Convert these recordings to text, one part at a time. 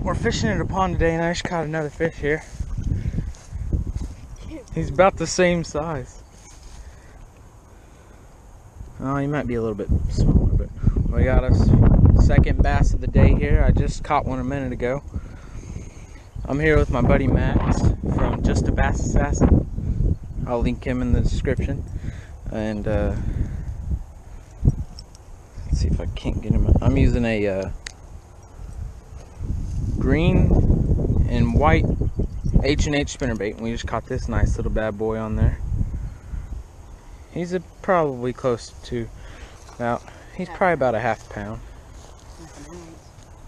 We're fishing at a pond today and I just caught another fish here. He's about the same size. Oh, he might be a little bit smaller, but we got us second bass of the day here. I just caught one a minute ago. I'm here with my buddy Max from Just a Bass Assassin. I'll link him in the description. And let's see if I can't get him. I'm using a green and white H&H spinnerbait, and we just caught this nice little bad boy on there. He's probably close to about, he's probably about a half pound.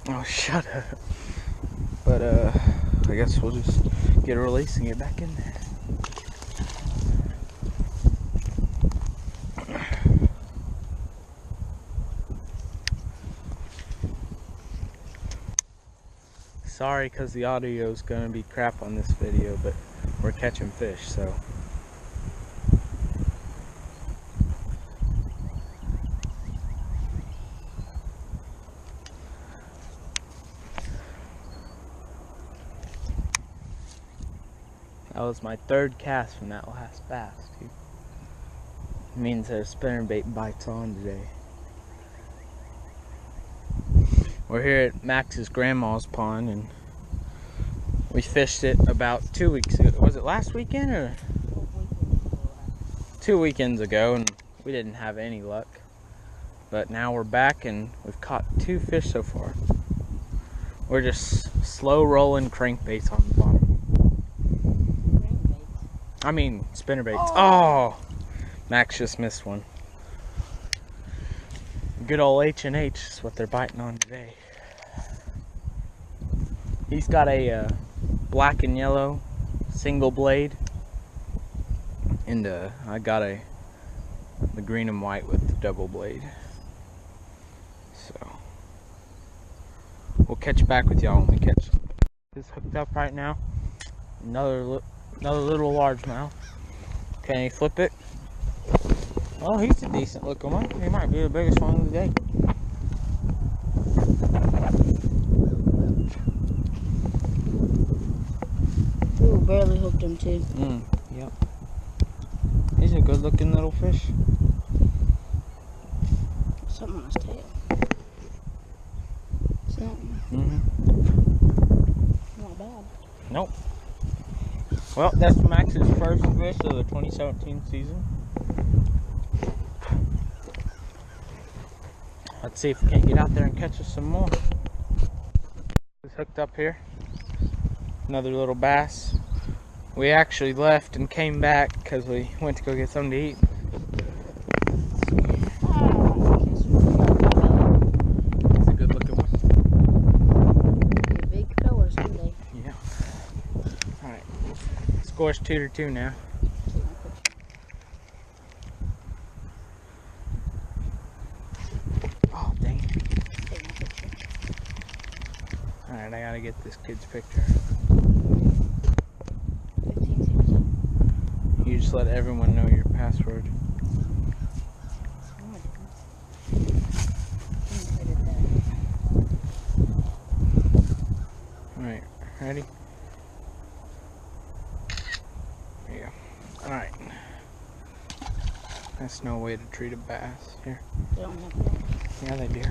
Oh, shut up. But I guess we'll just get a release and get back in there. Sorry, because the audio is going to be crap on this video, but we're catching fish, so. That was my third cast from that last bass, too. It means that a spinnerbait bites on today. We're here at Max's grandma's pond, and we fished it about 2 weeks ago. Was it last weekend or 2 weekends ago? And we didn't have any luck. But now we're back and we've caught 2 fish so far. We're just slow rolling crankbaits on the bottom. I mean spinnerbaits. Oh! Max just missed one. Good old H&H is what they're biting on today. He's got a black and yellow single blade, and I got the green and white with the double blade. So we'll catch back with y'all when we catch them. It's hooked up right now. Another little largemouth. Can you flip it? Oh, he's a decent looking one. He might be the biggest one of the day. Ooh, barely hooked him too. Yep. He's a good looking little fish. Something on his tail. Something. Not bad. Nope. Well, that's Max's first fish of the 2017 season. Let's see if we can't get out there and catch us some more. It's hooked up here. Another little bass. We actually left and came back because we went to go get something to eat. It's a good looking one. Big fella someday. Yeah. Alright. Score's 2-2 now. Oh, dang it. Alright, I gotta get this kid's picture. 15 seconds. You just let everyone know your password. Alright, ready? There you go. Alright. That's no way to treat a bass. Here. They don't have that. Yeah, they do.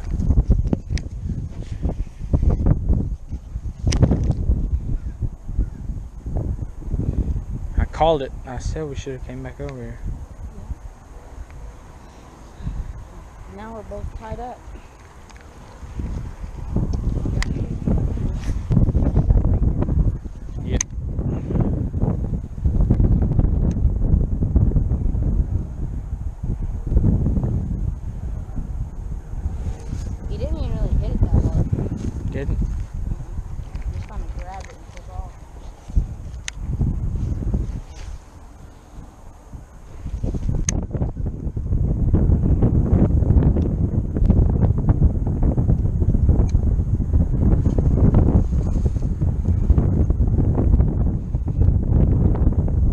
I called it. I said we should have came back over here. Yeah. Now we're both tied up. Yep. He didn't even really hit it that hard. Didn't? Just kind of grabbed it and took off.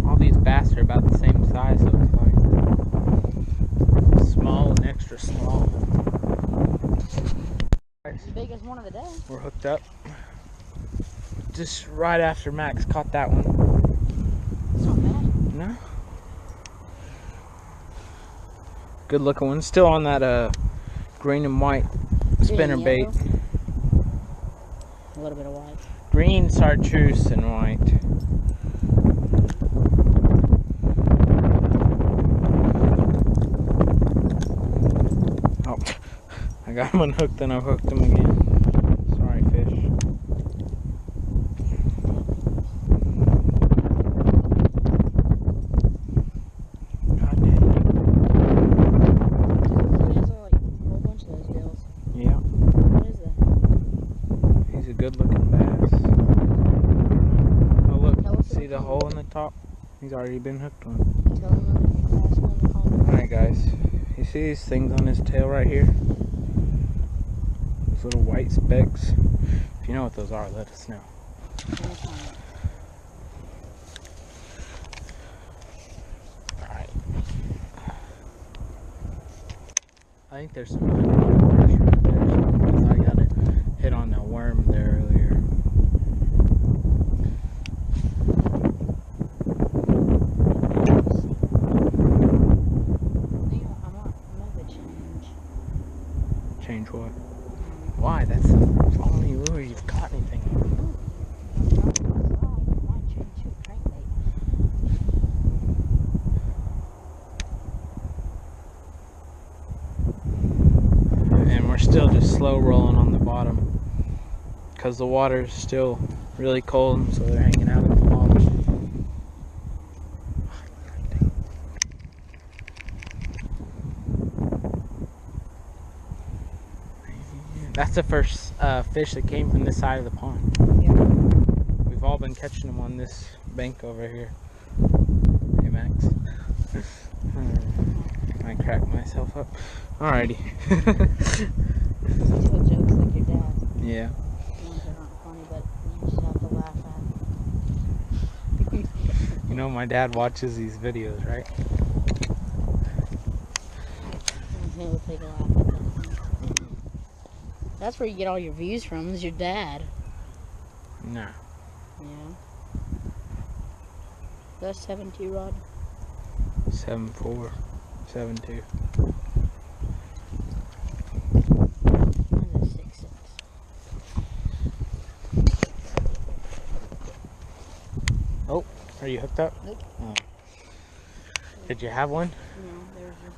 All these bass are about the same size, so it's like small and extra small. The biggest one of the day. We're hooked up. just right after Max caught that one. It's not bad. No. Good looking one. Still on that green and white spinner Green, bait. yellow. A little bit of white. Green chartreuse and white. Oh, I got him unhooked and I hooked him again. Sorry, fish. God dang. He has like a whole bunch of those gills. Yeah, What is that? he's a good looking bass. Oh look, Tell us see in the the hole in the top? He's already been hooked on. Tell him to ask him in the comments. Alright guys, you see these things on his tail right here? Those little white specks. If you know what those are, let us know. In the comments. Alright. I think there's some underwater pressure right there because I got it hit on that worm there earlier. I'm gonna change. Change what? Why? That's the only lure you've caught anything on. I might change to a crankbait. And we're still just slow rolling on the bottom because the water's still really cold, so they're hanging out at the bottom. That's the first fish that came from this side of the pond. Yeah. We've all been catching them on this bank over here. Hey Max. I cracked myself up. Alrighty. You tell jokes like your dad. Yeah. Ones that aren't funny, but you just have to laugh at. You know my dad watches these videos, right? He'll take a laugh at that. That's where you get all your views from, is your dad. No. Yeah. That's 7-2 rod. 7.4. 7.2. Mine's a 6-6. Oh, are you hooked up? Nope. Oh. Did you have one? No, there's just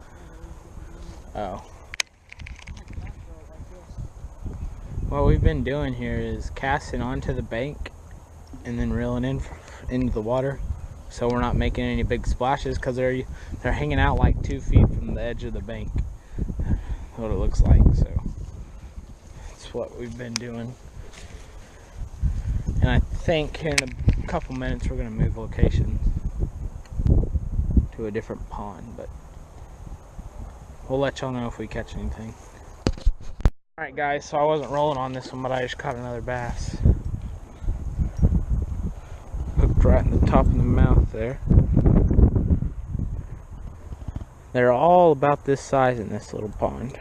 Oh. What we've been doing here is casting onto the bank and then reeling into the water, so we're not making any big splashes because they're hanging out like 2 feet from the edge of the bank. That's what it looks like. So that's what we've been doing. And I think here in a couple minutes we're gonna move locations to a different pond, but we'll let y'all know if we catch anything. Alright guys, so I wasn't rolling on this one, but I just caught another bass. Hooked right in the top of the mouth there. They're all about this size in this little pond.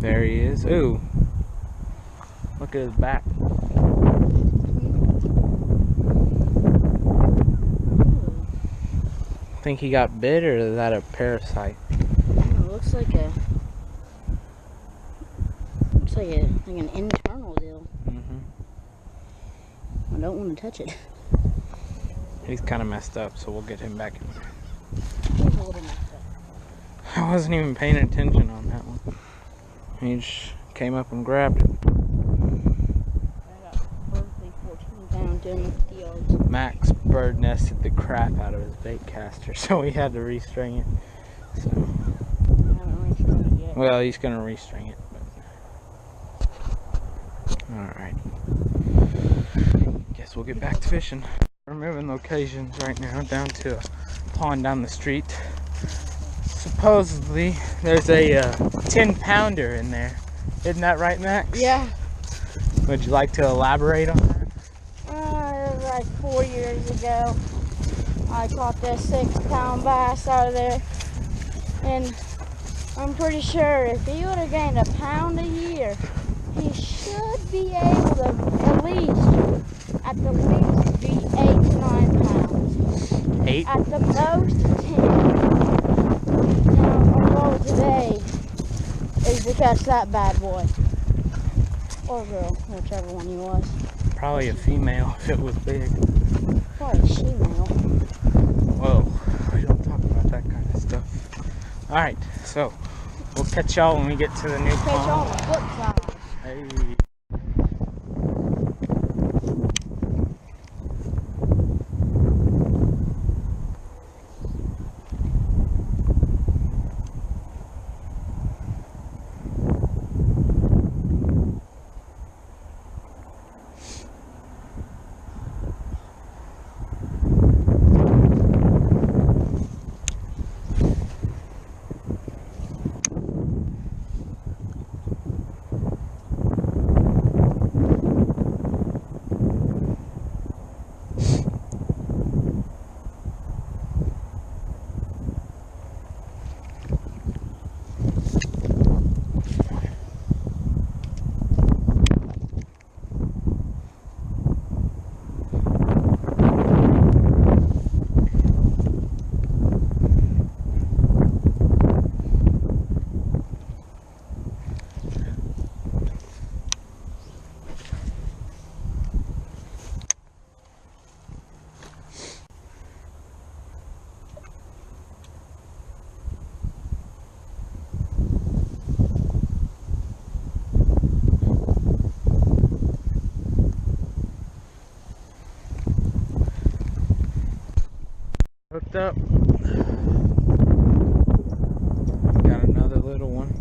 There he is. Ooh. Look at his back. Think he got bit, or is that a parasite? It looks like an internal deal. I don't want to touch it. He's kind of messed up, so we'll get him back in there. He's a little messed up. I wasn't even paying attention on that one. He just came up and grabbed it. I got perfectly 14-pound 250 yards. Max bird nested the crap out of his bait caster, so we had to restring it. So, I haven't restrung it yet. well, he's gonna restring it. Alright. Guess we'll get back to fishing. We're moving locations right now down to a pond down the street. Supposedly, there's a 10-pounder in there. Isn't that right, Max? Yeah. Would you like to elaborate on that? It was like 4 years ago. I caught this 6-pound bass out of there. And I'm pretty sure if he would have gained a pound a year, he should be able to at the least be 8 to 9 pounds. 8? At the most 10. Now our goal today is to catch that bad boy. Or girl, whichever one he was. Probably a female if it was big. Probably a she-male. Whoa, we don't talk about that kind of stuff. Alright, so we'll catch y'all when we get to the new Catch y'all on pond. the flip side. Hey. Hooked up. Got another little one.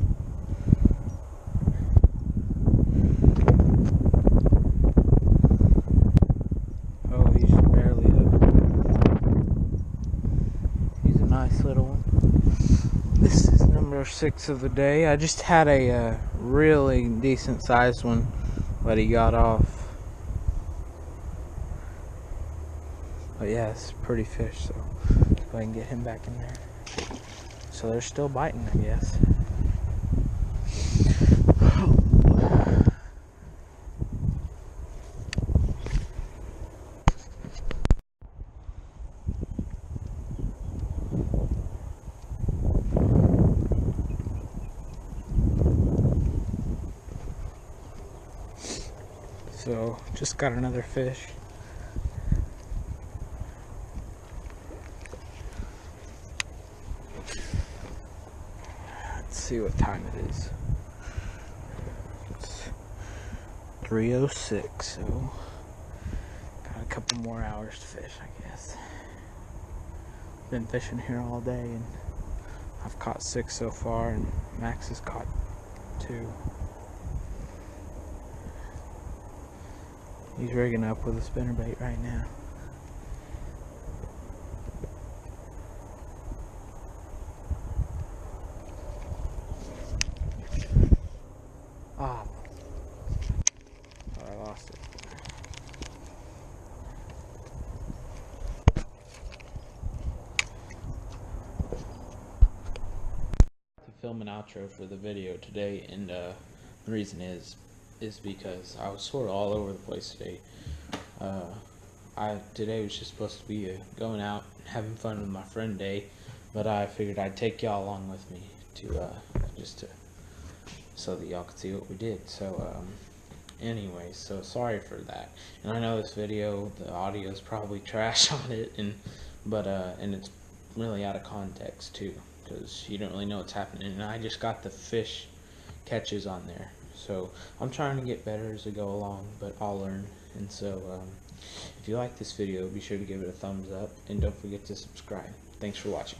Oh, he's barely hooked. He's a nice little one. This is number 6 of the day. I just had a really decent sized one, but he got off. But yeah, it's a pretty fish, so if I can get him back in there. So they're still biting, I guess. So just got another fish. See what time it is. It's 3:06, so got a couple more hours to fish, I guess. Been fishing here all day and I've caught 6 so far, and Max has caught 2. He's rigging up with a spinnerbait right now. Ah, oh, I lost it. To film an outro for the video today, and the reason is because I was sort of all over the place today. Today was just supposed to be a going out and having fun with my friend day, but I figured I'd take y'all along with me to so that y'all could see what we did. So anyway, so sorry for that. And I know this video, the audio is probably trash on it, and it's really out of context too, because you don't really know what's happening. And I just got the fish catches on there, so I'm trying to get better as I go along, but I'll learn. And so if you like this video, be sure to give it a thumbs up, and don't forget to subscribe. Thanks for watching.